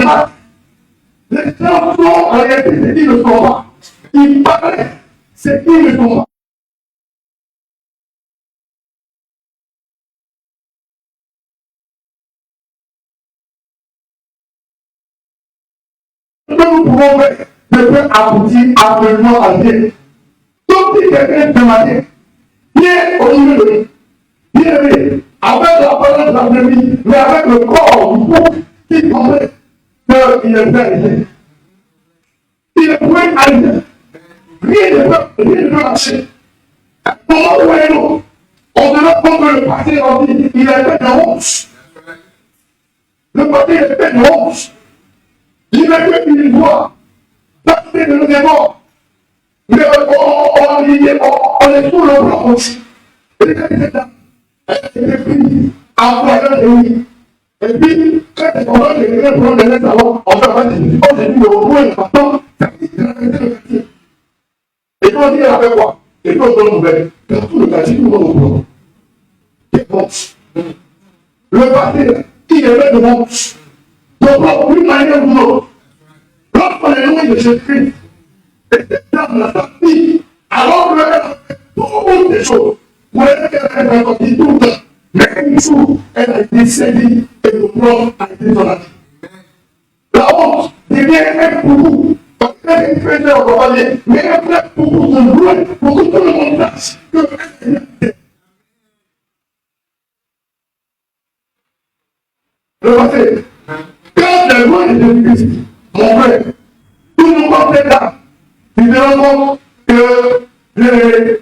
maths. Les gens sont en réalité ce qu'ils ne sont pas. Ils parlent ce qu'ils ne sont pas. Ce que nous pouvons faire ne peut aboutir absolument à rien. Donc si quelqu'un se matin, viens au milieu de nous, bien aimé, avec la parole de la vie, mais avec le corps du peuple qui comprend qu'il est fait. Il est point à rien. Rien ne peut marcher. À un moment où est l'autre, on se rend compte que le passé, on dit, il est fait de honte. Le passé est fait de honte. Il est fait une voix. Passer de nos efforts. Mais on est sous le blanc aussi. Et c'est pris en voyant des vies. Et puis, quand on va les prendre des salons, on va faire des choses. On s'est dit, le repos est important. Ça dit, il a arrêté le quartier. Et quand on dit, il a fait quoi? Et puis on donne nouvelle. Dans tout le quartier, tout le monde au boulot. C'est bon. Le passé, il est fait de honte. Donc, d'une manière ou d'une autre, lorsqu'on est loin de Jésus-Christ, et cette dame l'a sorti, alors qu'elle a fait beaucoup de choses, pour elle, elle a sorti tout le temps. Mais un jour, elle a été saisie et le blanc a été dans la vie. La honte devient un beaucoup. Parce qu'elle fait ça, on va dire, mais elle fait beaucoup de bruit pour que tout le monde sache qu'elle est. Le passé, quand les lois de Jésus-Christ, mon frère, tout le monde est là. Tu te rends compte que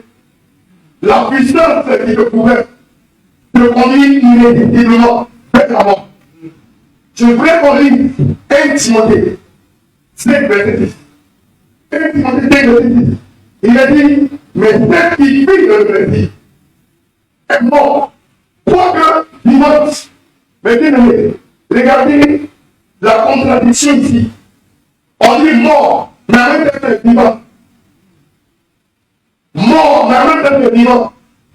la puissance qui te pouvait te conduire inévitablement vers la mort. Je voudrais qu'on lise 1 Timothée 5, verset 10. 1 Timothée 5, verset 10. Il a dit, mais celle qui vit le plaisir est mort. Quoique vivante. Mais bien aimé, regardez la contradiction ici. On dit mort, mais en même temps c'est vivant. Mort, mais en même temps c'est vivant.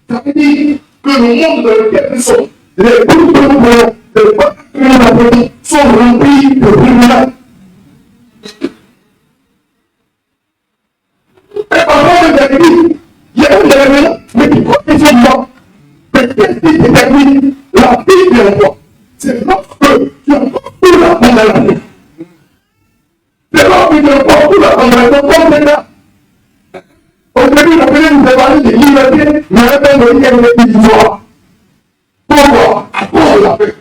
Ça veut dire que le monde dans lequel nous sommes, les groupes que nous voyons, les peuples que nous avons, sont remplis de criminels. Et parfois, vous avez dit, il y a des éléments, mais qui sont morts. Mais qu'est-ce qui détermine la vie de l'enfant? C'est lorsque tu as beaucoup la condamnation. C'est lorsque tu as beaucoup la condamnation comme c'est là. Au début, la première nous a parlé de liberté, mais maintenant, il y a une histoire. Pourquoi? À cause de la paix.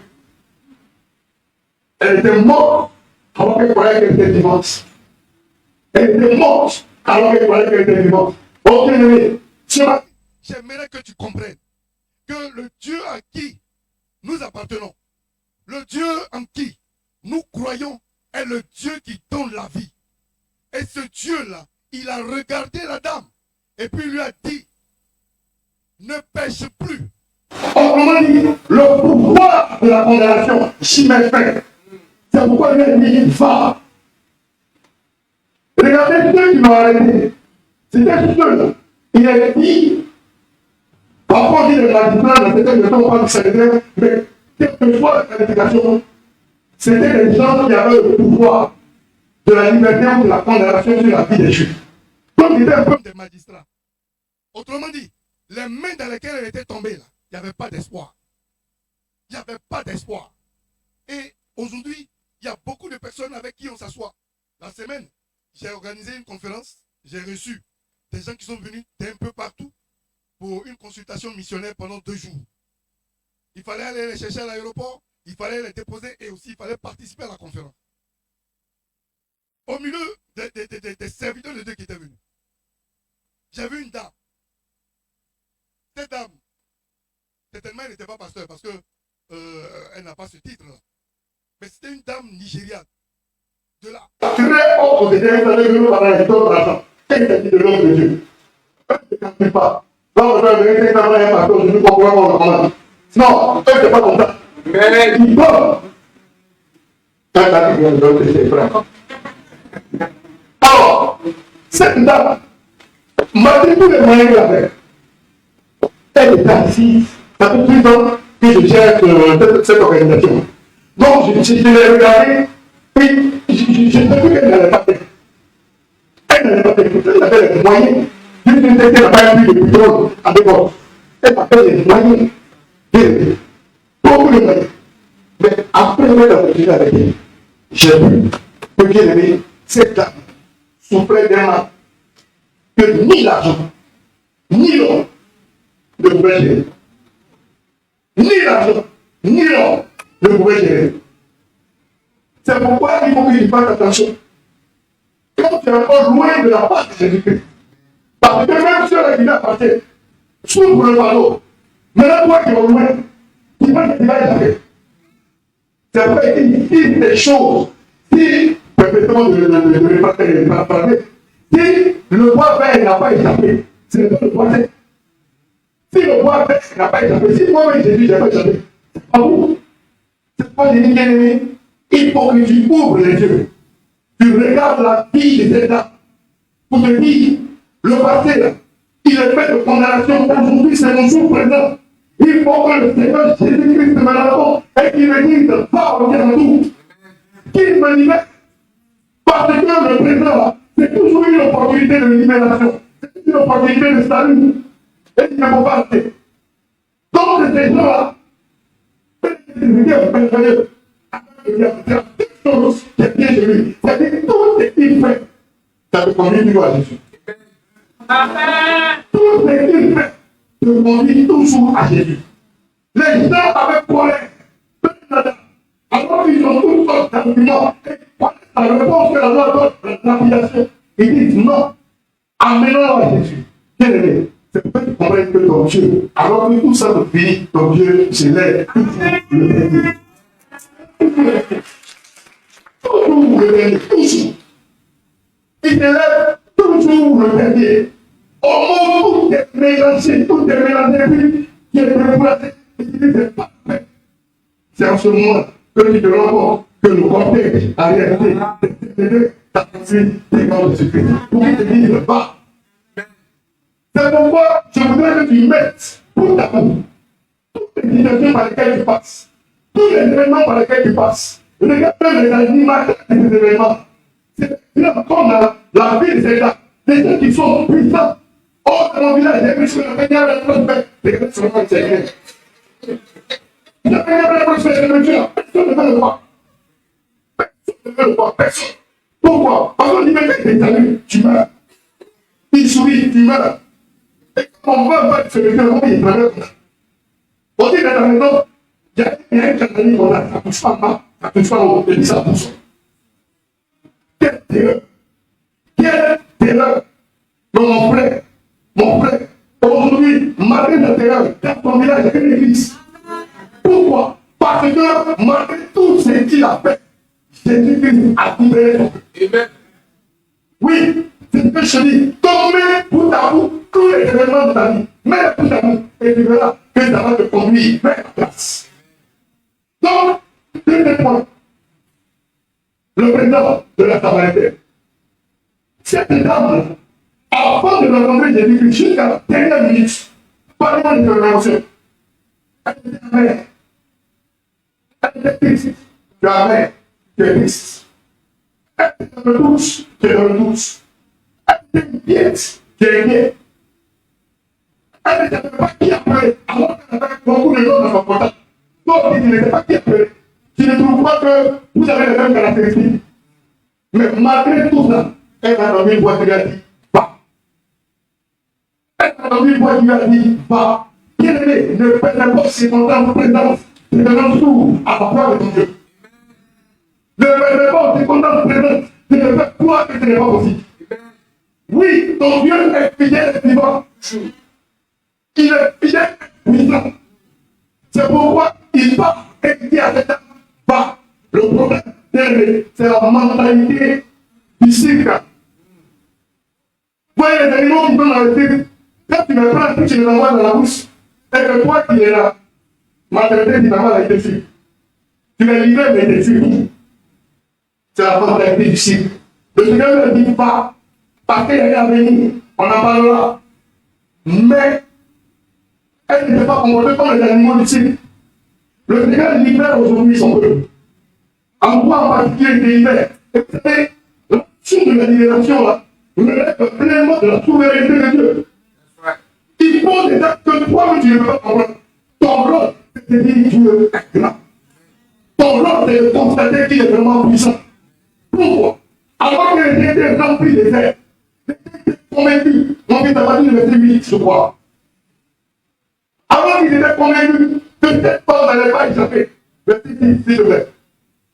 Elle était morte alors qu'elle croyait qu'elle était vivante. Elle était morte alors qu'elle croyait qu'elle était vivante. Ok, j'aimerais que tu comprennes que le Dieu à qui nous appartenons, le Dieu en qui nous croyons, est le Dieu qui donne la vie. Et ce Dieu-là, il a regardé la dame et puis lui a dit, ne pêche plus. Autrement dit, le pouvoir de la condamnation, j'y mets fait. C'est pourquoi il a dit, va. Regardez ceux qui l'ont arrêté. C'était ceux-là. Il a dit, parfois on dit le magistrat, dans certaines questions, on parle du Seigneur, mais quelquefois la qualification, c'était les gens qui avaient le pouvoir de la liberté ou de la condamnation sur la vie des Juifs. Donc il était un peu des magistrats. Autrement dit, les mains dans lesquelles elle était tombée, là, il n'y avait pas d'espoir. Il n'y avait pas d'espoir. Et aujourd'hui, il y a beaucoup de personnes avec qui on s'assoit. La semaine, j'ai organisé une conférence, j'ai reçu des gens qui sont venus d'un peu partout pour une consultation missionnaire pendant 2 jours. Il fallait aller les chercher à l'aéroport, il fallait les déposer et aussi il fallait participer à la conférence. Au milieu des serviteurs de Dieu qui étaient venus, j'ai vu une dame. Cette dame, certainement elle n'était pas pasteur parce qu'elle n'a pas ce titre-là. Mais c'était une dame nigériane. De là. Très haut, c'était installé de nous par la histoire de l'argent. Qu'est-ce qu'elle dit de l'homme de Dieu? Elle ne calcule pas. Là, on va vérifier un pasteur, je ne comprends pas comment on dit. Non, elle n'est pas comme ça. Mais il peut. Quand elle dit que l'autre était frère. Alors, cette dame m'a dit tous les moyens qu'elle avait. Elle est assise. Ça fait 8 ans que je gère cette organisation. Donc, je l'ai regardé Et je sais qu'elle n'allait pas faire. Elle n'allait pas faire. Elle avait les moyens. Je ne sais qu'elle n'a pas eu de pétrole à l'époque. Elle avait les moyens. Beaucoup de moyens. Mais après avoir continué avec elle, j'ai vu que bien aimé, cette dame souffrait d'un mal que ni l'argent, ni l'or ne pouvaient gérer. Ni l'argent, ni l'or ne pouvaient gérer. C'est pourquoi il faut que tu fasses attention. Quand tu es encore loin de la part de Jésus-Christ, parce que même ceux qui l'appartiennent, s'ouvre le panneau. Maintenant, toi qui es loin, tu vas échapper. C'est vrai qu'il dit des choses. Si, permettez-moi de parler, si le roi père n'a pas échappé, c'est pas le roi. Si le roi père n'a pas échappé, si moi-même Jésus n'a pas échappé, c'est pas vous. C'est pas des bien aimés. Il faut que tu ouvres les yeux. Tu regardes la vie de cet âme pour te dire, le passé là, il est fait de condamnation. Aujourd'hui, c'est mon jour présent. Il faut que le Seigneur Jésus-Christ me l'avance et qu'il me dise, va revenir en tout. Qu'il me libère. Parce que le présent là, c'est toujours une opportunité de libération. C'est une opportunité de salut. Et il ne faut pas rester. Donc, ces gens-là, c'est bien de lui. C'est-à-dire tout ce qu'il fait, ça te conduit toujours à Jésus. Tout ce qu'il fait te conduit toujours à Jésus. Les gens avec colère, alors qu'ils ont toutes sortes d'arguments, la réponse que la loi donne, l'appellation, ils disent non, amenons-le à Jésus. Bien aimé, c'est pour que tu comprennes que ton Dieu, alors que tout ça te finit, ton Dieu, c'est l'air, toujours le dernier, toujours. Il te lève toujours le dernier. Au moment où tout est mélangé, puis qui est déplacé, et qui dit c'est pas fait. C'est en ce moment que tu te rends compte que le cortège a réalité de ta conduite des grands de Jésus-Christ. Pour qu'il te dise pas. C'est pourquoi je voudrais que tu mettes pour ta boue toutes les situations par lesquelles tu passes, tous les événements par lesquels tu passes. Regarde même les animateurs de ces événements. C'est comme la vie de ces gens, des gens qui sont puissants. Oh, dans mon village, j'ai vu sur la peignade de la prospère. Regardez sur le monde, c'est vrai. La peignade de la prospère, c'est le Dieu. Personne ne veut le voir. Personne ne veut le voir. Personne. Pourquoi? Parce qu'on dit, mais quand tu es salut, tu meurs. Il sourit, tu meurs. Et quand on va pas se lever, on dit, il traverse. On dit, dans la maison, il y a un canali qu'on a, ça touche pas mal, ça touche pas haut, et puis ça pousse. Quelle terreur! Quelle terreur! Mon frère, aujourd'hui, malgré la terreur, dans ton village, il y a une église. Pourquoi? Parce que malgré tout ce qu'il a fait, Jésus-Christ a libéré ton cœur. Oui, c'est ce que je dis. Tombez bout à bout tous les événements de ta vie. Mets bout à bout et tu verras que ça va te conduire vers la place. Donc, deuxième point. Le président de la Samaritaine. Cette dame, avant de rencontrer Jésus-Christ, jusqu'à la dernière minute, pas loin de l'intervention, elle était amère. Elle était triste. Tu es amère, tu es triste. Elle était dans le douce, tu es dans le douce. Elle était inquiète, tu es inquiète. Elle n'était pas qui après, alors qu'elle avait beaucoup de gens dans son contact. Donc, il n'était pas qui après. Tu ne trouves pas que vous avez les mêmes caractéristiques. Mais malgré tout ça, elle a entendu une voix qui lui a dit, va. Elle a entendu une voix qui lui a dit, va. Bien aimé, ne perdez pas ses contents de présence. Ne donne tout à la foi de ton Dieu. Ne perdez pas ses contents de présence. Tu ne fais quoi que ce n'est pas possible. Oui, ton Dieu est fidèle et vivant. Il est fidèle et puissant. C'est pourquoi il va et dit à cette âme, va. Le problème, c'est la mentalité du cirque. Vous voyez les animaux qui sont dans le cirque, quand tu me prends, tu les envoies dans la bouche, et que toi qui es là, maltraité finalement a été tué. Tu les libères, mais tu es tué. C'est la mentalité du cirque. Le Seigneur ne dit pas, parce qu'il y a à venir, on en parlera. Mais, elle n'était pas comportée comme les animaux du cirque. Le Seigneur libère aujourd'hui son peuple. En quoi en particulier qui est et vous savez, l'action de la libération, là, relève pleinement de la souveraineté de Dieu. Il faut des actes que toi, tu ne peux pas comprendre. Ton rôle, c'est de dire Dieu est grand. Ton rôle, c'est de constater qu'il est vraiment puissant. Pourquoi? Avant que j'étais rempli de fer, j'étais convaincu. Mon fils a pas dit le verset 8, je crois. Avant qu'il était convaincu que cette femme n'allait pas échapper. Verset 10, s'il te plaît.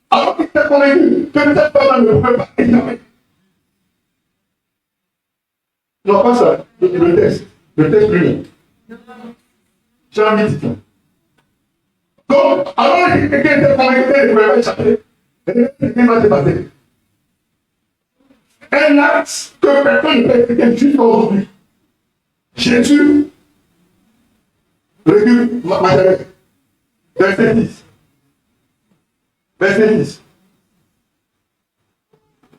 Avant qu'il était convaincu que cette femme ne pouvait pas échapper. Non, pas ça. Le texte. Le texte lui-même. Jean 8. Donc, alors que quelqu'un était convaincu qu'il ne pouvait pas échapper, qu'est-ce va se passer? Un acte que personne ne peut expliquer jusqu'à aujourd'hui. Jésus recule Matthieu. Verset 10. Verset 10.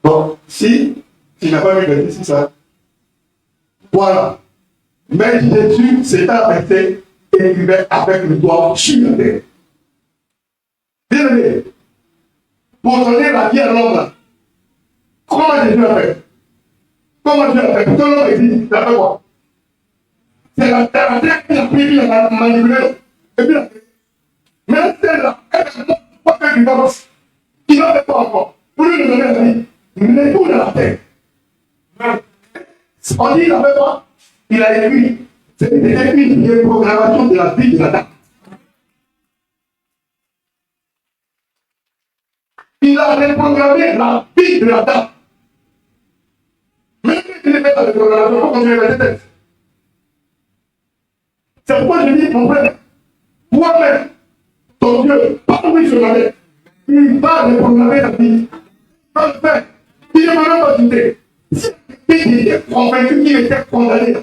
Bon, si tu n'as pas vu verset 6, ça. Voilà. Mais Jésus s'est arrêté et écrivait avec le doigt sur la terre. Bien aimé, pour donner la vie à l'homme, comment Jésus a fait? Comment Dieu a fait? Tout l'homme existe, il a fait quoi? C'est la terre qui a pris, il a manipulé. Et puis, mais celle-là, elle n'a pas fait du divorce. Il n'a fait pas encore. Pour lui donner la vie, il est tout dans la terre. On dit, il n'a fait pas. Il a écrit. C'est une programmation de la vie de la dame. Il a reprogrammé la vie de la dame. Même si il est fait dans la programmation, il faut continuer à faire des textes. C'est pourquoi je dis, mon frère, toi-même, ton Dieu, pas oui sur la terre, il va reprogrammer ta vie. Il va le faire. Il ne va même pas quitter. Si il était convaincu qu'il était condamné,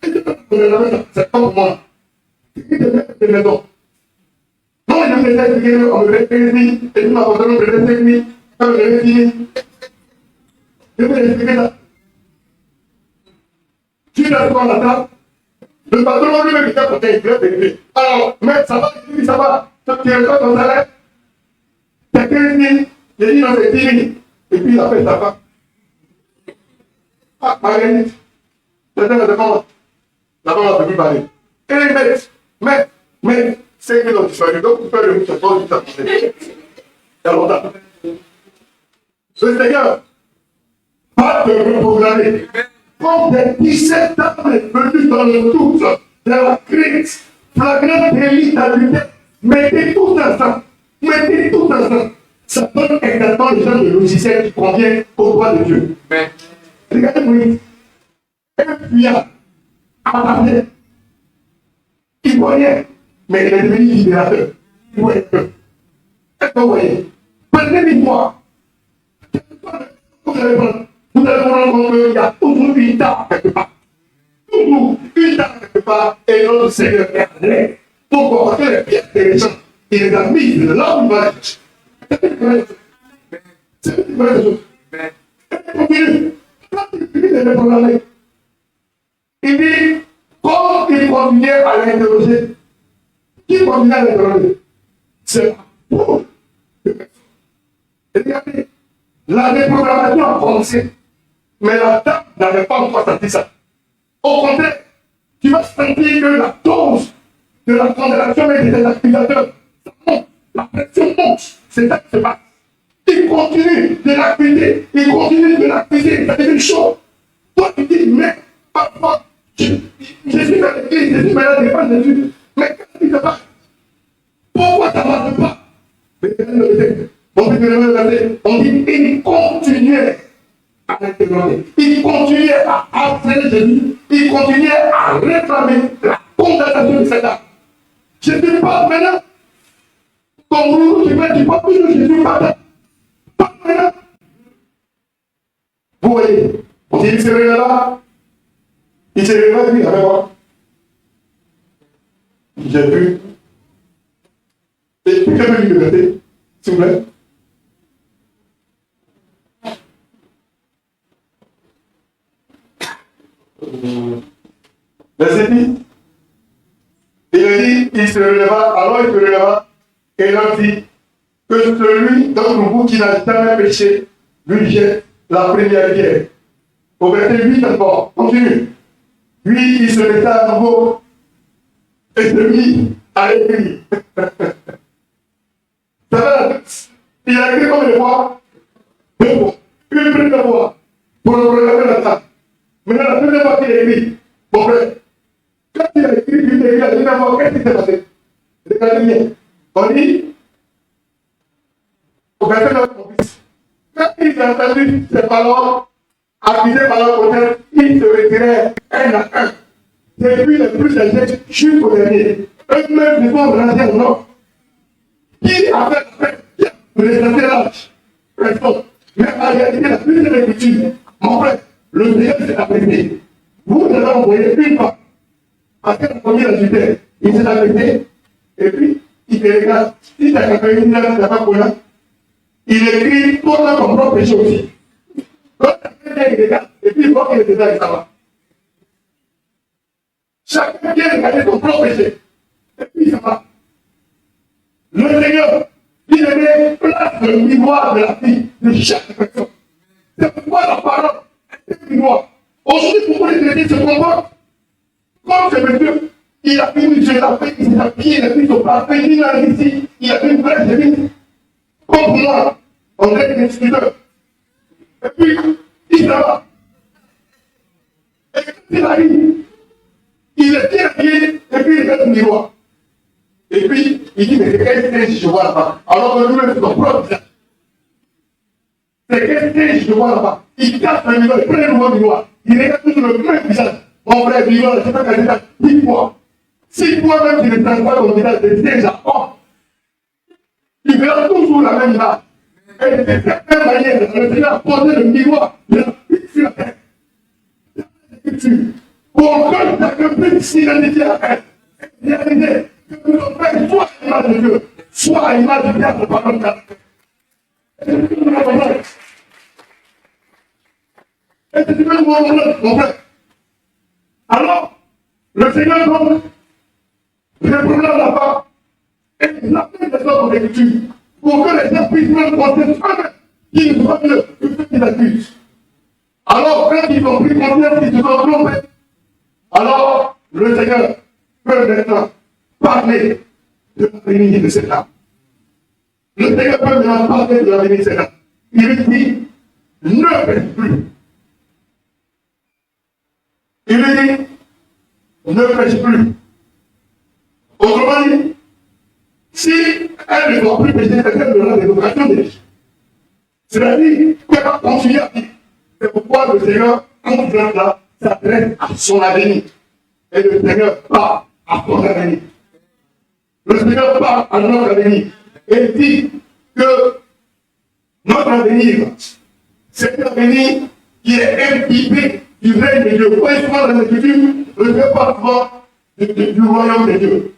c'est pas pour moi. Il te met des maisons. Non, il me faisait expliquer qu'on me fait 15 000, et puis ma patronne me faisait 5 000, elle me faisait 10 000. Je vais expliquer ça. Tu l'as trouvé à la table, le patron lui-même était à côté, il voulait t'écrire. Alors, mais ça va, il dit ça va, tu reçois ton salaire, c'est 15 000, j'ai dit non, c'est 10 000. Et puis il appelle sa femme. Ah, Marguerite, c'était la demande. La femme n'a plus parler. Et mais, c'est que l'on disparu. Donc, vous faites le mouche à toi, vous avez il y a longtemps. Le Seigneur va te reprogrammer. Comme des 17 ans est venu dans le doute de la crise, flagrant délit d'adultère, mettez tout ensemble. Mettez tout ensemble. Ça donne exactement le genre de logiciel qui convient au droit de Dieu. Regardez Moïse. Un fuyard à parler. Il voyait, mais il est devenu libérateur. Il voyait que. Est-ce que vous voyez? Prenez une voix. Vous allez prendre compte qu'il y a toujours une table quelque part. Toujours une table quelque part et notre Seigneur est allé. Pourquoi? Parce que les pierres des gens, il les a mis là où il va aller. C'est une vraie chose. C'est une vraie chose. Et continue. Quand il finit de le programmer, il dit, comme il continuait à l'interroger, qui continue à l'interroger? C'est la pauvre de personne. Et regardez, la déprogrammation a commencé, mais la dame n'avait pas encore senti ça. Au contraire, tu vas sentir que la dose de la condamnation et des accusations, ça monte, la pression monte, c'est ça qui se passe. Il continue de l'accuser, il continue de l'accuser, ça devient chaud. Toi tu dis, mais parfois, Jésus dans l'église, Jésus va la défendre Jésus. Mais qu'est-ce qui se passe? Pourquoi ça ne marche pas? On dit, il continuait à l'interroger, il continuait à harceler Jésus, il continuait à réclamer la condamnation de cet acte. Jésus parle maintenant. Comme vous, tu vois toujours Jésus parle. Pas maintenant. Vous voyez, on dit, il se réveille là. Il se réveille, lui, avec moi. J'ai vu. Et quelqu'un veut lui répéter, s'il vous plaît. Verset 10. Il a dit, il se releva, alors il se releva, et l'homme dit, que celui d'entre vous qui n'a jamais péché lui jette la première pierre. Au verset 8 encore, continue. Puis il se mettait à nouveau et se mit à écrire. Il a écrit combien de fois? 2 fois. Une première fois pour le programmer la table. Maintenant, la deuxième fois qu'il a écrit, mon frère, quand il a écrit, il a écrit la deuxième fois, qu'est-ce qui s'est passé? Regardez bien. On dit, au verset 9, quand il a entendu ces paroles, accusées par leur côté, il se retirait un à un. Depuis les plus âgés jusqu'au dernier. Eux-mêmes, ils vont ranger en or. Qui a fait la fête? Les l'âge. Mais en réalité, la plus de l'écriture, mon frère, le Seigneur s'est apprêté. Vous devez envoyer une fois. Parce que la première adultère, il s'est apprêté, et puis il te regarde. Si tu as quelqu'un qui n'a pas connu, il écrit toi ton propre péché aussi. Donc, il regarde, et puis il voit qu'il est déjà avec ça va. Chacun vient regarder son propre péché. Et puis ça va. Le Seigneur, il met place le miroir de la vie de chaque personne. C'est pourquoi la parole est un miroir. Aujourd'hui, pourquoi les chrétiens se comportent comme ce monsieur, il a fini, il a fait, il a pris, il a pris son parfait, il a ici, il a fait une vraie chemise. Comme pour moi, on est des discuteurs. Et puis, il s'en va. Et quand il arrive, il est bien habillé, et puis il regarde le miroir. Et puis, il dit, mais c'est quel stage je vois là-bas? Alors que lui-même, c'est son propre visage. C'est quel stage je vois là-bas? Il casse le miroir, il prend le nouveau miroir. Il regarde toujours le même visage. Mon frère, il va, c'est pas qu'un visage, 10 fois. Si toi-même, tu ne prends pas ton visage, c'est déjà bon. Tu verras toujours la même image. Et de cette même manière, le Seigneur a posé le miroir, il a fixé sur la terre. Pour que chacun puisse s'identifier à elle. Réaliser que notre Père soit à l'image de Dieu, soit à l'image du diable par notre caractère. Et c'est même mon frère. Alors, le Seigneur donc, répondra là-bas, et il appelle les autres d'écriture, pour que les gens puissent même penser eux-mêmes qu'ils ne soient mieux que ceux qui l'accusent. Alors, quand ils ont pris conscience qu'ils se sont trompés, alors le Seigneur peut maintenant parler de l'avenir de cette âme. Le Seigneur peut maintenant parler de l'avenir de cette âme. Il lui dit, ne pêche plus. Il lui dit, ne pêche plus. Autrement dit, si elle ne doit plus pécher, c'est qu'elle aura des occasions de pécher. C'est-à-dire qu'elle va continuer à vivre. C'est pourquoi le Seigneur, en disant là, s'adresse à son avenir. Et le Seigneur parle à son avenir. Le Seigneur parle à notre avenir. Et dit que notre avenir, c'est un avenir qui est imbibé du règne de Dieu. Quand il souvent dans l'Écriture, le Seigneur parle souvent du royaume de Dieu.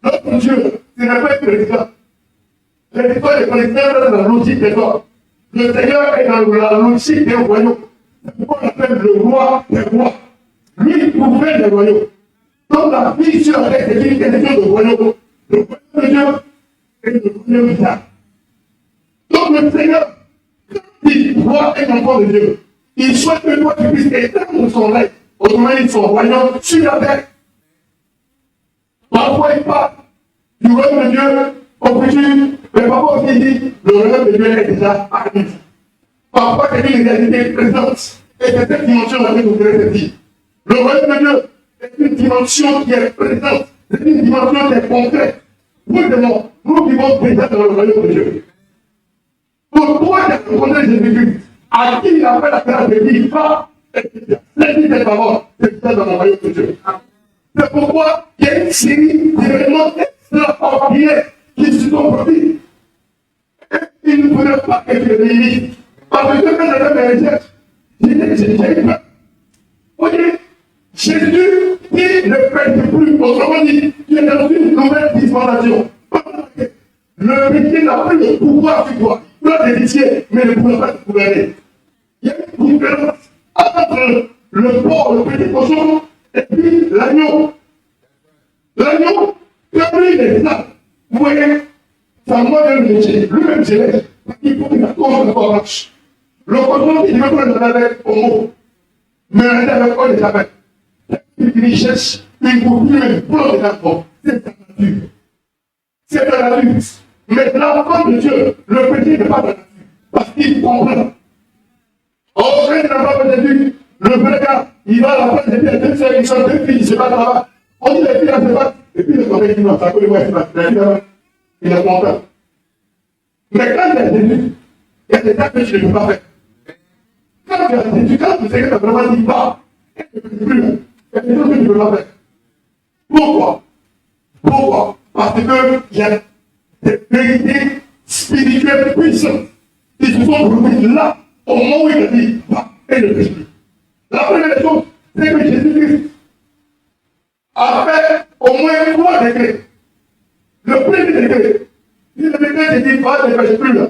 Notre Dieu, ce n'est pas un président. L'histoire des présidents dans la logique des hommes. Le Seigneur est dans la logique des royaumes. C'est pourquoi on l'appelle le roi des rois. Lui, il gouverne les royaumes. Donc la vie sur la terre, c'est une question de royaume. Le royaume de Dieu est le royaume de Dieu. Donc le Seigneur, quand il voit un enfant de Dieu, il souhaite que toi tu puisses éteindre son règne, autrement dit son royaume sur la terre. Parfois il parle du royaume de Dieu au futur, mais parfois aussi il dit le royaume de Dieu est déjà arrivé. Parfois c'est une réalité présente, et c'est cette dimension dans laquelle nous voulons se dire. Le royaume de Dieu est une dimension qui est présente, c'est une dimension qui est concrète. Nous vivons déjà dans le royaume de Dieu. Pour toi qui as rencontré Jésus-Christ, à qui il a fait la grâce de dire, va, c'est dit cette parole, c'est déjà dans le royaume de Dieu. C'est pourquoi il y a une série d'événements extraordinaires qui se sont produits. Et il ne faudrait pas que tu les limites. Parce que quand je me rejette, j'ai eu peur. Voyez, Jésus, il ne pêche plus. Autrement dit, il est dans une nouvelle dispensation. Le péché n'a pas le pouvoir sur toi. Tu dois t'édifier, mais ne pourra pas te gouverner. Il y a une différence entre le porc, le petit cochon, et puis l'agneau. L'agneau, comme lui, il est là. Vous voyez, à moi de le métier. Lui-même, je l'ai. Il faut qu'il accorde la marche. Le contrôle, il veut prendre avec au mot. Mais on est avec quoi les appels. Il cherche une couture, une plante de l'enfant. C'est sa nature. C'est la nature. Mais l'enfant de Dieu, le petit n'est pas de la nature. Parce qu'il comprend. Au vrai de l'enfant de Jésus, le vrai gars, il va à la fin de vie, deux sœurs, ils sont deux filles, il se bat là-bas. On dit les filles, elles se battent. Et puis le collègue dit non, ça peut le voir, il se bat. La fille là-bas, il est content. Mais quand il y a Jésus, il y a des actes que tu ne peux pas faire. Quand il y a Jésus, quand le Seigneur t'a vraiment dit pas, il y a des choses que tu ne peux pas faire. Pourquoi? Pourquoi? Parce qu'il y a des vérités spirituelles puissantes qui se sont trouvées là, au moment où il a dit, va, et ne pêche plus. La première des choses, c'est que Jésus-Christ a fait au moins 3 degrés. Le premier degré, il a dit, va, ne pêche plus là.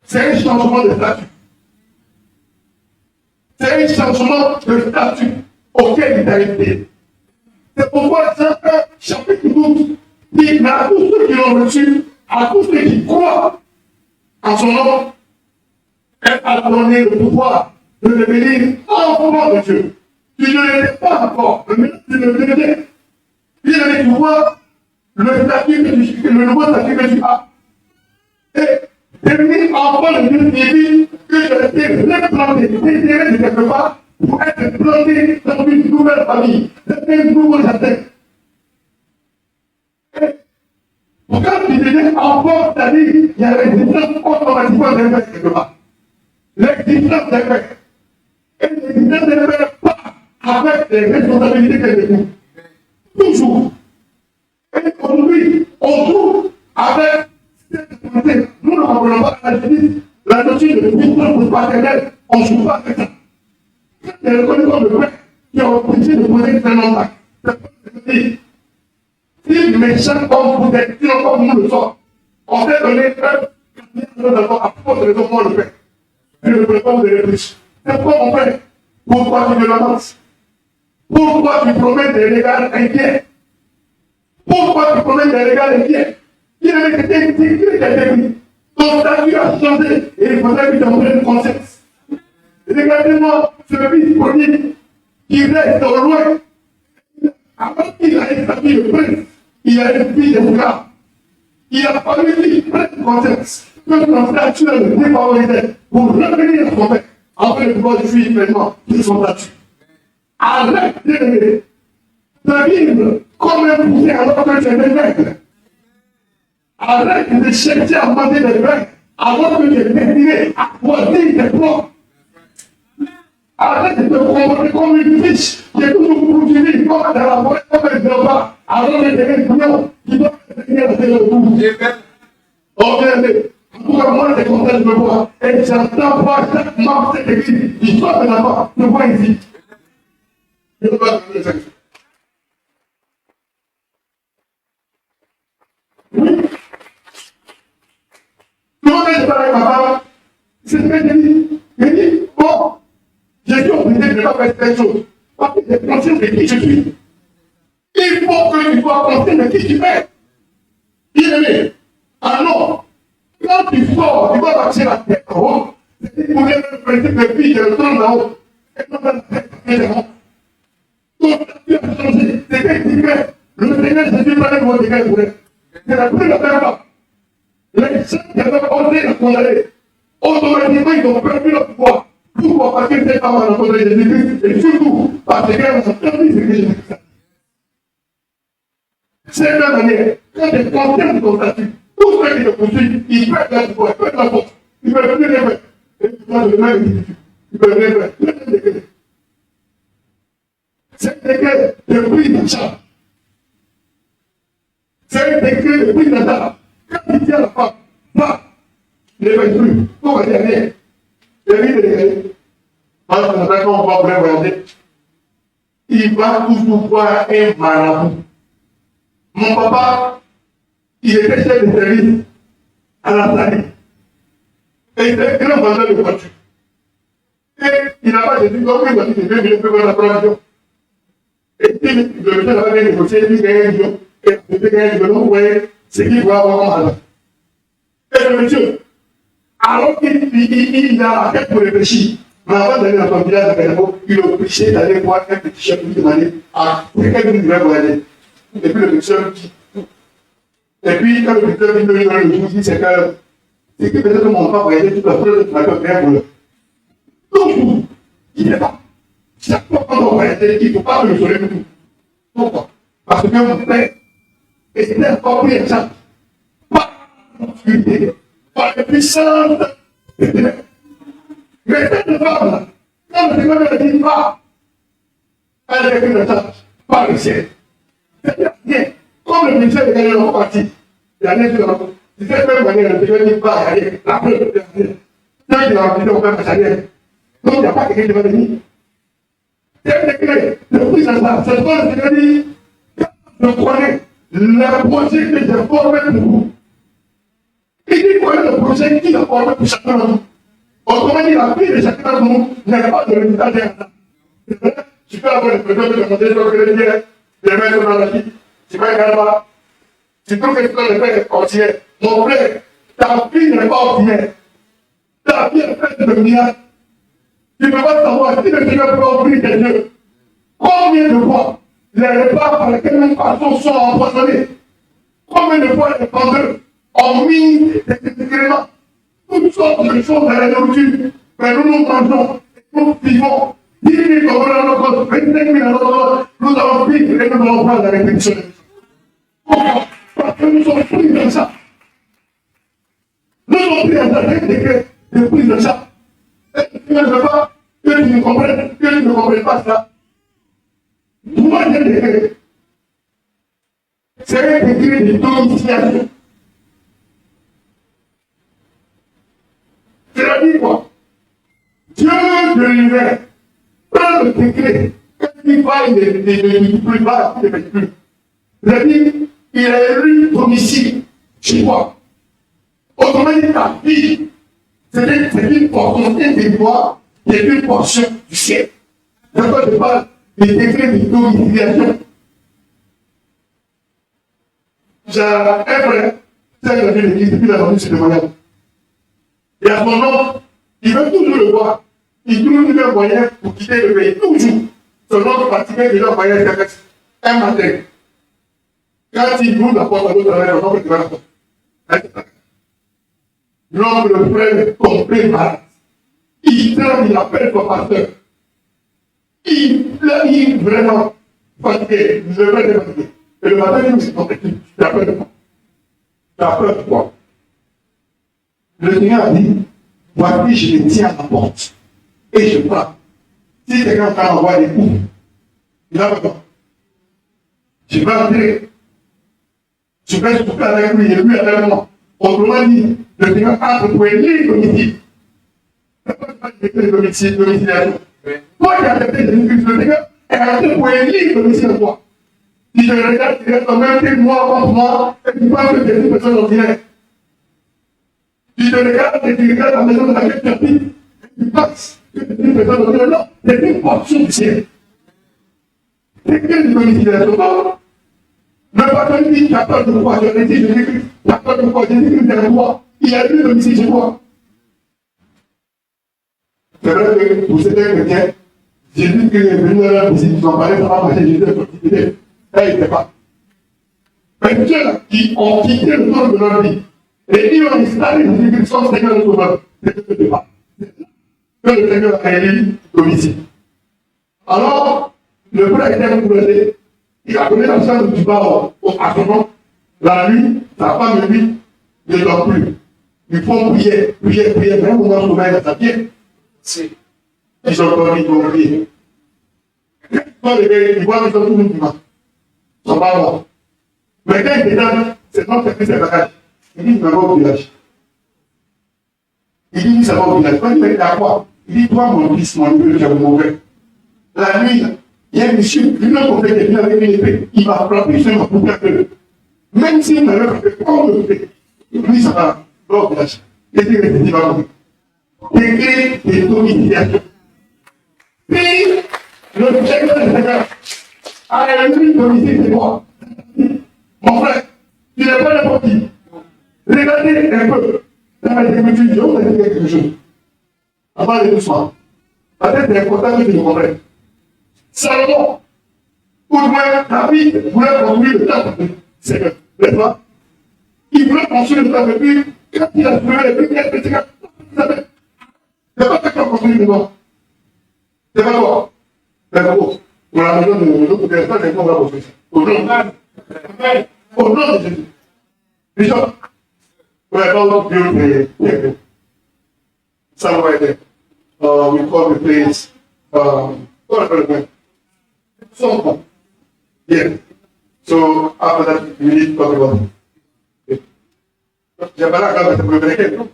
C'est un changement de statut. C'est un changement de statut auquel il a été. C'est pourquoi Jean 1, chapitre 12, dit, mais à tous ceux qui l'ont reçu, à tous ceux qui croient en son nom, elle a donné le pouvoir de devenir enfant de Dieu. Tu ne l'étais pas encore, mais tu le deviens. Il avait du pouvoir, le nouveau statut que tu as. Et devenir enfant de Dieu signifie que tu as été replanté, déterré de quelque part pour être planté dans une nouvelle famille, dans un nouveau jardin. Quand tu deviens enfant, c'est-à-dire qu'il y a l'existence automatiquement d'un père quelque part. L'existence d'un père. Et l'existence d'un père pas avec les responsabilités qu'elle découle. Toujours. Et aujourd'hui, on joue avec cette volonté. Nous ne comprenons pas la justice, la notion de puissance paternelle. On ne joue pas avec ça. Quand tu es reconnu comme le père qui a obligé de poser un nom d'acte, c'est pas dire. Si méchant comme vous êtes, sinon comme nous le sommes, on s'est donné un d'abord à cause de raison pour le père. Je ne peux pas vous donner plus. C'est quoi mon père? Pourquoi tu me l'avances? Pourquoi tu promets des regards inquiets? Pourquoi tu promets des regards inquiets? Il avait été pris. Ton statut a changé et il faudrait que tu en prennes conscience. Regardez-moi ce fils prodigue qui reste au loin. Avant qu'il a établi le prince, il a établi des regards. Il a fallu qu'il prenne conscience que son statut le défavorisait pour revenir à son père, afin de pouvoir suivre pleinement de son statut. Arrête de vivre comme un poussé alors que tu es maigre. Arrête de chercher à manger des grains alors que tu es destiné à choisir tes plans. Arrête de te comporter comme une fiche qui est toujours poursuivie comme dans la forêt, comme un léopard, alors que tu es un client qui doit venir à tes retours. Oh bien, en tout cas, moi, c'est comme ça que je me vois. Et j'entends pas chaque membre de cette église qui sort de là-bas, je vois ici. Je ne peux pas donner ça. Oui. Tout le monde est avec ma femme. C'est ce que j'ai dit. J'ai dit, bon, je suis obligé de ne pas faire cette chose. Parce que j'ai conscience de qui je suis. Il faut que tu sois conscient de qui tu es. Il est ah non. Quand tu sors, tu vas marcher la tête en haut. C'est pour le principe de vie, le trône en haut. Et non, la tête en haut. Ton statut a changé. C'est que tu fais. Le Seigneur Jésus va être votre égal pour elle. C'est la première fois. Les gens qui avaient osé la condamner, automatiquement, ils ont perdu leur pouvoir. Pourquoi? Parce que cette femme a rencontré Jésus-Christ et surtout parce qu'elle a entendu ce que Jésus-Christ a dit. C'est la même manière, quand tu es conscient de ton statut, tout ce qui te poursuit, ils perdent la pouvoir, ils perdent la force, ils ne peuvent plus les faire. Et tu prends le même individu, ils peuvent les faire. Le même degré. C'est un degré de prise en charge. C'est un degré de prise en charge. Quand il dit à la femme, va, ne les fais plus, on va dire rien. Il dit de quand on va vouloir voyager, il va toujours voir un marabout. Mon papa, il était chef de service à la Sali. Et il était grand vendeur de voitures. Et il n'a pas dit, comme une voiture de 2 millions, il peut voir la provision. Et puis, le monsieur n'avait pas négocié, il gagnait 1 million. Et peut-être que vous voyez ce qu'il doit avoir mal. Et le monsieur, alors qu'il a la tête pour réfléchir, mais avant d'aller dans son village de Bénémo, il est obligé d'aller voir un petit chef pour lui demander à quel bout il va aller. Et puis le monsieur dit. Et puis quand le monsieur vient de lui donner le jour, il dit c'est que peut-être mon papa va aider toute la fleur de la bien pour le. Donc, il n'est pas. Chaque fois qu'on va aider, il ne faut pas me le sauver du tout. Pourquoi? Parce que mon père était encore plus exact. Pas l'obscurité, pas la puissance. Mais cette femme-là, quand le Seigneur ne dit pas, elle est une tâche, pas le ciel. C'est-à-dire, comme le ministère de Gagné est parti, il y a des gens, si cette même manière, le Seigneur ne dit pas, aller, la preuve de Gagné, ceux qui l'ont dit, on peut pas aller. Donc, il n'y a pas quelqu'un qui va venir. C'est un décret, le prix de ça, c'est pas le Seigneur dit, je connais le projet que j'ai formé pour vous. Il dit, connaît le projet qu'il a formé pour chacun de nous. Autrement dit, la vie de chacun d'entre nous n'est pas de résultat d'un an. Tu peux avoir l'impression de demander ce que le Dieu de mettre dans la vie. Tu vas également. Tu trouves que tu dois le faire ordinaire. Mon frère, ta vie n'est pas ordinaire. Ta vie est faite de miracles. Tu ne peux pas savoir si le Seigneur peut ouvrir tes yeux. Combien de fois les repas par lesquels nous passons sont empoisonnés? Combien de fois les vendeurs ont mis des éléments? Toutes sortes de choses dans la nourriture, mais nous nous mangeons, nous vivons. 10 000 euros dans notre compte, 25 000 dans notre compte, nous allons vivre et nous allons prendre la répétition. Pourquoi? Parce que nous sommes pris dans ça. Nous sommes pris dans un décret de prise de ça. Et tu ne veux pas que tu ne comprennes pas ça. Moi, j'ai un décret. C'est un décret de domiciliation. C'est-à-dire quoi? Dieu de l'univers prend le décret, quand il va, il ne plus bas, il ne fait plus. C'est-à-dire, il a élu domicile chez toi. Autrement dit, ta vie, c'est une portion de toi qui est une portion du ciel. D'accord, je parle des décrets de domiciliation. J'ai un frère, c'est un de l'église depuis la journée, c'est le voyage. Et à son nom, il veut toujours le voir. Il trouve un moyen pour quitter le pays. Toujours. Son nom fatigué de leur voyage un matin. Quand il ouvre la porte à l'autre, il va ouvrir la porte. L'homme le frère complet malade. Il tremble, il appelle son pasteur. Il est vraiment fatigué. Il ne veut pas fatigué. Et le matin, il dit, tu as peur de quoi? Tu as peur de quoi? Le Seigneur a dit, voici, je me tiens à la porte et je frappe. Si quelqu'un m'envoie des coups, il a pas. Je vais entrer. Je vais souffler avec lui et lui avec moi. Autrement dit, le Seigneur a pour élire domicile. C'est pas une domiciliation. Toi qui as accepté Jésus-Christ, le Seigneur est pour élire domicile à toi. Si je regarde, tu es quand même moi contre moi et tu penses que c'est une personne ordinaire. Tu te regardes et tu regardes la maison de laquelle tu habites, tu penses que c'est une personne ordinaire. Non, c'est une portion du ciel. C'est quelle domiciliation? Le patron dit, tu as peur de quoi? Je l'ai dit, Jésus-Christ, tu as peur de quoi? Jésus-Christ est toi. Il a eu domicile chez toi. C'est vrai que pour certains chrétiens, Jésus-Christ est venu dans la visite, ils ont parlé, ça va marcher, Jésus est sorti. Ça, il ne fait pas. Mais ceux qui ont quitté le trône de leur vie, et ils ont installé Jésus-Christ comme Seigneur et Sauveur, c'est ce que je pas. Que le Seigneur a élu domicile. Alors, le frère était encouragé. Il a donné la chance du bas à son nom. La nuit, sa femme et lui ne dorment plus. Ils font prier, même au moment où sommeil dans sa pied. Ils ont dormi, ils ont prié. Quand ils voient qu'ils ont tout le monde. Ils sont pas morts. Mais quand ils descendent, c'est non, c'est plus un bagage. Il dit, il va au village. Il dit, ça va au village. Quand il dit, à quoi? Il dit, toi, mon fils, mon neveu, j'ai mauvais. La nuit, il y a un monsieur, lui, on fait quelqu'un avec une épée. Il va frapper sur ma coupe de même s'il n'avait pas fait comme le fait, lui, ça va au village. Et il va mourir. Décret de domiciliation. Puis, le Seigneur a élu domicile de moi. Mon frère, tu n'es pas n'importe qui. Regardez un peu dans la démesure, je vous ai dit quelque chose. Avant les doucement. Peut-être c'est important que tu le comprennes. Salomon, ou du moins David voulait construire le temple. C'est que, n'est-ce pas? Il voulait construire le temple. Et puis, quand il a trouvé les briques, il a dit, c'est pas toi qui as construit le temple. C'est pas toi. C'est gros. Pour la maison de l'autre, c'est pas qu'on va construire. Au nom de Jésus. Bishop, we are about to build a temple. Somewhere there. We call the place, what are the Something. Yeah. So after that, we need to talk about it. Jabara got the problem.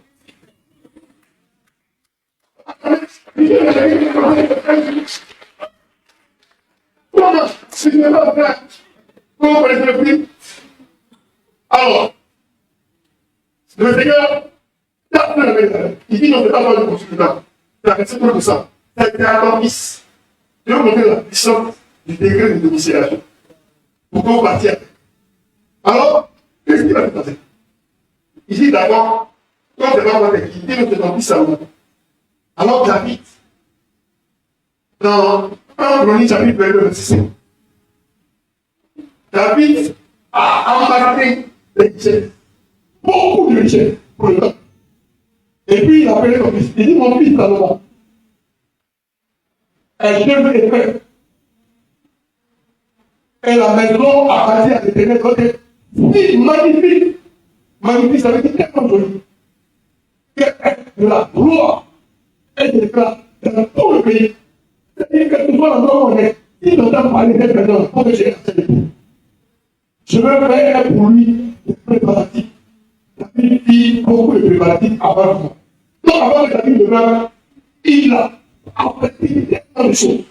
Alors, le Seigneur, il dit non, c'est pas moi le consultant. C'est pour ça. C'est un novice. Je vais vous montrer la puissance du degré de domiciliation. Pour qu'on partir. Alors, qu'est-ce qu'il va se passer? Il dit d'abord, quand c'est pas moi qui dit, c'est ton fils Salomon. Alors, David, dans 1 Chronique chapitre 22, verset 5, David a embarqué des richesses, beaucoup de richesses pour le temps. Et puis il a appelé son fils. Il dit, mon fils Salomon, un chef est fait. Et la maison appartient à l'Éternel. C'est magnifique. Magnifique, ça veut dire tellement joli. Que de la gloire et de l'éclat dans tout le pays. C'est-à-dire que ce soit l'endroit où on est, il ne entend parler d'être maintenant pour que j'ai accès. Je veux faire pour lui des préparatifs. David dit beaucoup de préparatifs avant moi. Donc avant que David demeure, il a apprêté tellement de choses.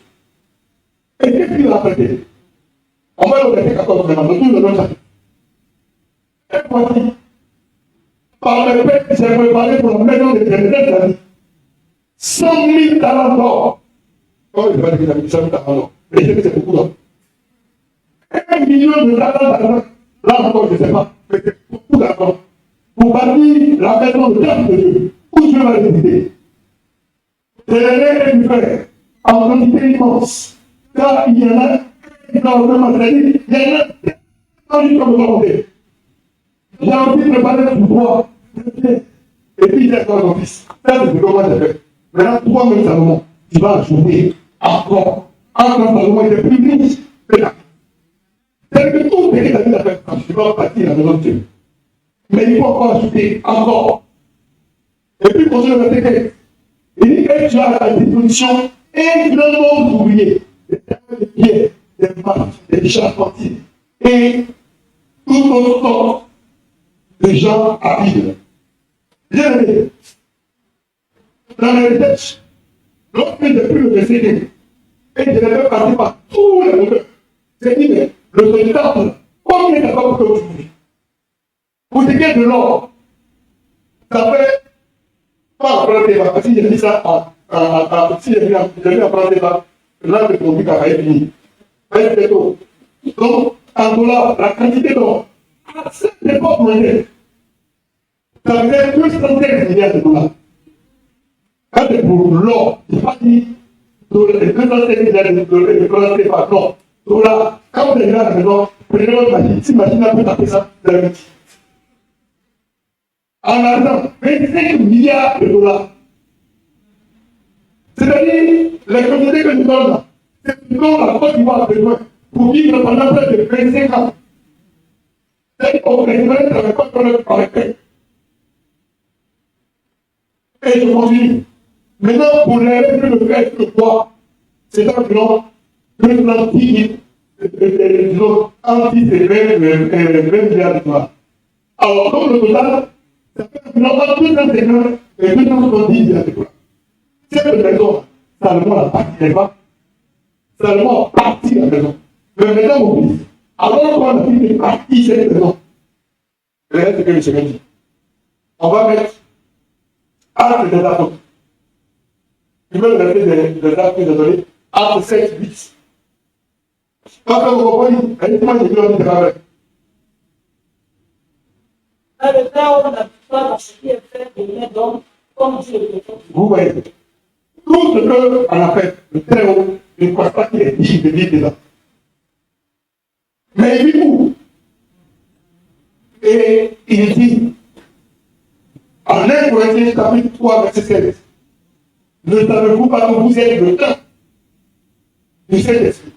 Et qu'est-ce qu'il a apprêté? On va le verser 14 maintenant, tout le monde. Et voici, par le fait que j'ai préparé pour la maison de l'Éternel, David, 100 000 talents d'or. Oh, je vais dire qu'il a mis 100 000 talents d'or. Mais je sais que c'est beaucoup d'or. 1 million de talents d'argent. Là encore, je ne sais pas, mais c'est beaucoup d'argent. Pour bâtir la maison de temple de Dieu, où Dieu va résider. C'est l'année du frère, en quantité immense. Car il y en a dans le matériel, il y en a dans le volonté. J'ai envie de préparer le pouvoir. Et puis il y a encore mon fils. Ça, c'est comment j'ai fait. Maintenant, toi-même, Salomon, tu vas ajouter encore. Encore Salomon, il est plus riche que David. C'est que tout ce que David a fait, tu vas bâtir la maison de Dieu. Mais il faut encore ajouter encore. Et puis, pour le verset 15, il dit que tu as à ta disposition un grand nombre d'ouvriers, des tables de pierre, des marches, des charpentiers, et toutes autres sortes de gens habiles. Bien aimé, dans les recherches, lorsque j'ai pris le verset 15, et je l'ai fait passer par tous les auteurs, j'ai dit, mais le spectacle, combien d'abord que vous voulez? Pour ce qui est de l'or, ça fait pas apprendre des vagues. Si j'ai dit ça si j'ai vu apprendre des vagues, là, le produit va être fini. Donc, en dollars, la quantité d'or, à cette époque mondiale, ça faisait 215 milliards de dollars. Quand c'est pour l'or, je n'ai pas dit 215 milliards de dollars, c'est pas non. Dollars, quand vous avez la maison, prenez votre machine, si machine a pu taper ça, vous avez dit. En argent, 25 milliards de dollars. C'est-à-dire, les communautés que nous donnons là, c'est ce dont la Côte d'Ivoire a besoin pour vivre pendant près de 25 ans. C'est au président de la Côte d'Ivoire par la paix. Et je continue. Maintenant, pour les règles de fait que quoi, c'est environ 210 000, entre 10 et 20 milliards de dollars. Alors, donc le total, ça fait environ 250 et 270 milliards de dollars. Cette maison, Salomon a parti les pas. Salomon a parti la maison. Mais maintenant, mon fils, alors qu'on a fini de partir cette maison, regardez ce que le Seigneur dit. On va mettre Actes des apôtres. Je veux le verset des actes que j'ai donné. Actes 7, 8. Quand vous comprenez, moi j'ai dit on dit avec. Dans le cas où on n'habite pas dans ce qui est fait de l'un d'homme, comme Dieu le fait. Vous voyez, tout ce qu'on a fait, le très haut, je ne crois pas qu'il est digne de vivre dedans. Mais il vit où? Et il dit, en 1 Corinthiens chapitre 3, verset 16, ne savez-vous pas que vous êtes le temps du Saint-Esprit?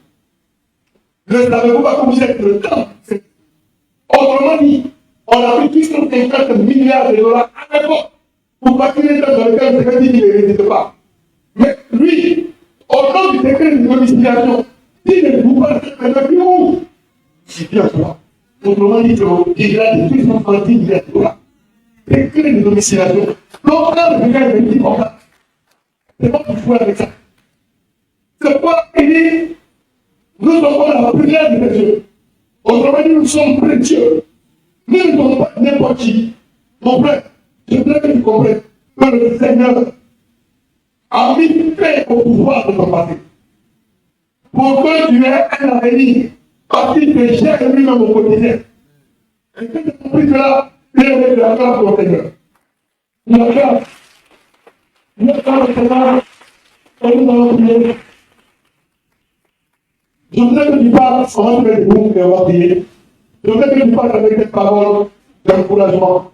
Ne savez-vous pas que vous êtes le temps du Saint-Esprit? Autrement dit, on a pris 850 milliards de dollars à l'époque pour bâtir un temps dans lequel le Seigneur dit qu'il ne résiste pas. Mais lui, au nom du décret de domiciliation, il ne vous pas le plus haut. C'est bien toi. Autrement dit, il a des 850 milliards de dollars. Décret de domiciliation. Donc, quand le Seigneur me dit comme ça, c'est pas pour jouer avec ça. C'est pas aider. Nous sommes dans la prière de Dieu. Autrement dit, nous sommes précieux. Nous ne sommes pas n'importe qui. Mon frère, je voudrais que tu comprennes que le Seigneur a mis paix au pouvoir de ton passé. Pour que tu aies un avenir, parce qu'il te gère lui-même au quotidien. Et que tu as compris cela, tu es avec la grâce au Seigneur. La grâce. La grâce au Seigneur. Et nous allons prier. Je voudrais que tu parles, on va se mettre debout et on va prier. Je voudrais que tu parles avec cette parole d'encouragement.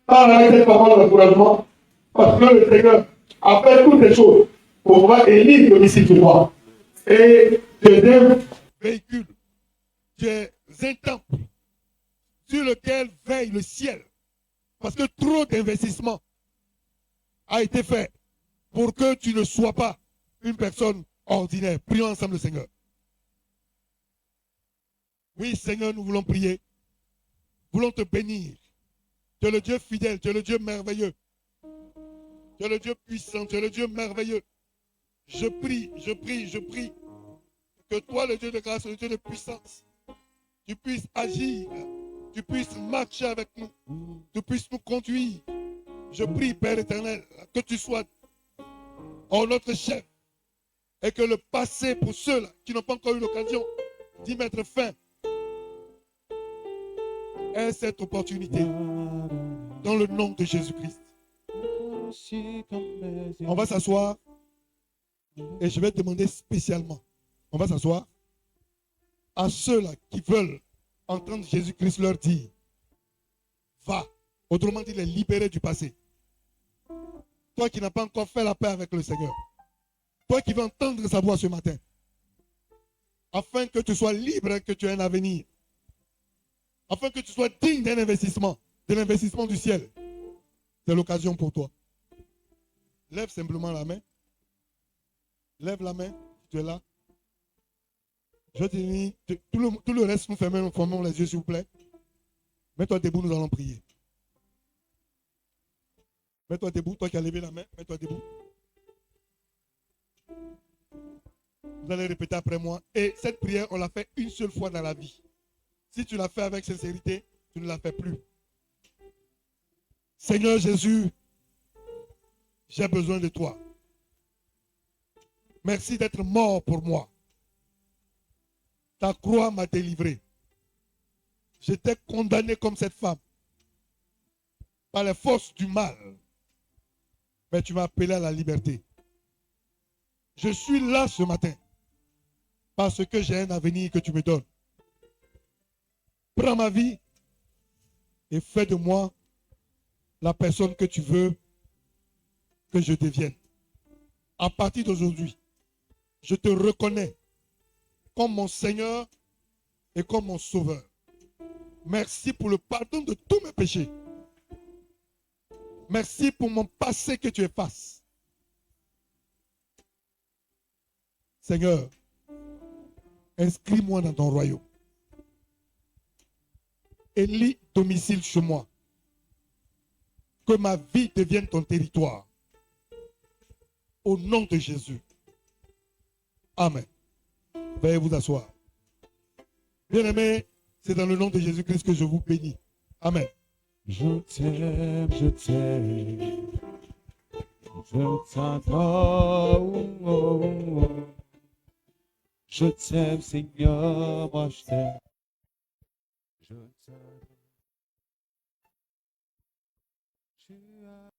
Parle avec cette parole d'encouragement, parce que le Seigneur a fait toutes les choses pour pouvoir élire domicile sur toi. Et deuxième véhicule, tu es un temple sur lequel veille le ciel. Parce que trop d'investissement a été fait pour que tu ne sois pas une personne ordinaire. Prions ensemble le Seigneur. Oui, Seigneur, nous voulons prier. Nous voulons te bénir. Tu es le Dieu fidèle, tu es le Dieu merveilleux. Tu es le Dieu puissant, tu es le Dieu merveilleux. Je prie que toi, le Dieu de grâce, le Dieu de puissance, tu puisses agir, tu puisses marcher avec nous, tu puisses nous conduire. Je prie, Père éternel, que tu sois notre chef et que le passé, pour ceux-là qui n'ont pas encore eu l'occasion d'y mettre fin, ait cette opportunité dans le nom de Jésus-Christ. On va s'asseoir et je vais demander spécialement, on va s'asseoir, à ceux-là qui veulent entendre Jésus-Christ leur dire, va, autrement dit, les libérer du passé. Toi qui n'as pas encore fait la paix avec le Seigneur, toi qui veux entendre sa voix ce matin, afin que tu sois libre et que tu aies un avenir, afin que tu sois digne d'un investissement, de l'investissement du ciel, c'est l'occasion pour toi. Lève simplement la main. Lève la main, tu es là. Je te dis, tout le reste, nous fermons les yeux, s'il vous plaît. Mets-toi debout, nous allons prier. Mets-toi debout, toi qui as levé la main, mets-toi debout. Vous allez répéter après moi. Et cette prière, on l'a fait une seule fois dans la vie. Si tu l'as fait avec sincérité, tu ne la fais plus. Seigneur Jésus, j'ai besoin de toi. Merci d'être mort pour moi. Ta croix m'a délivré. J'étais condamné comme cette femme par les forces du mal. Mais tu m'as appelé à la liberté. Je suis là ce matin parce que j'ai un avenir que tu me donnes. Prends ma vie et fais de moi la personne que tu veux que je devienne. À partir d'aujourd'hui, je te reconnais comme mon Seigneur et comme mon Sauveur. Merci pour le pardon de tous mes péchés. Merci pour mon passé que tu effaces. Seigneur, inscris-moi dans ton royaume. Élis domicile chez moi. Que ma vie devienne ton territoire. Au nom de Jésus. Amen. Veuillez vous asseoir. Bien-aimés, c'est dans le nom de Jésus-Christ que je vous bénis. Amen. Je t'aime, je t'aime. Je t'adore. Je t'aime, Seigneur, moi je t'aime. Je t'aime. tu as